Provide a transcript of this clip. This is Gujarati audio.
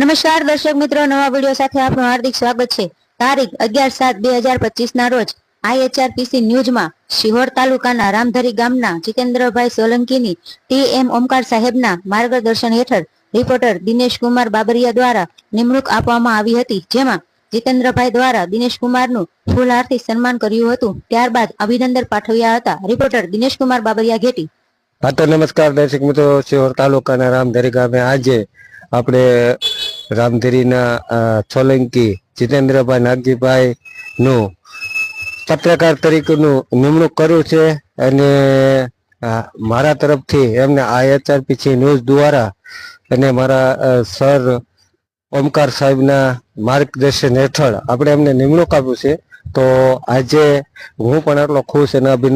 નમસ્કાર દર્શક મિત્રો, નવા વિડીયો સાથે આપનું હાર્દિક સ્વાગત છે। તારીખ 11/7/2025 ના રોજ IHRPC ન્યૂઝમાં શિહોર તાલુકાના રામધરી ગામના જીતેન્દ્રભાઈ સોલંકીની TM ઓમકાર સાહેબના માર્ગદર્શન હેઠળ રિપોર્ટર દિનેશ કુમાર બાબરિયા દ્વારા નિમણૂક આપવામાં આવી હતી, જેમાં જીતેન્દ્રભાઈ દ્વારા દિનેશ કુમારનું ફૂલહારથી સન્માન કર્યું હતું। ત્યારબાદ અભિનંદન પાઠવ્યા હતા। રિપોર્ટર દિનેશ કુમાર બાબરિયા, ઘેટી। હા તો નમસ્કાર દર્શક મિત્રો, શિહોર તાલુકાના રામધરી ગામે આજે આપણે રામધરીના સોલંકી જીતેન્દ્રભાઈ નાગજીભાઈ નું પત્રકાર તરીકેનું નિમણૂક કર્યું છે અને મારા તરફથી એમને IHRPC ન્યૂઝ દ્વારા અને મારા સર ઓમકાર સાહેબના માર્ગદર્શન હેઠળ આપણે એમને નિમણૂક આપ્યું છે। તો આજે હું પણ આટલો ખુશ અને અભિનંદન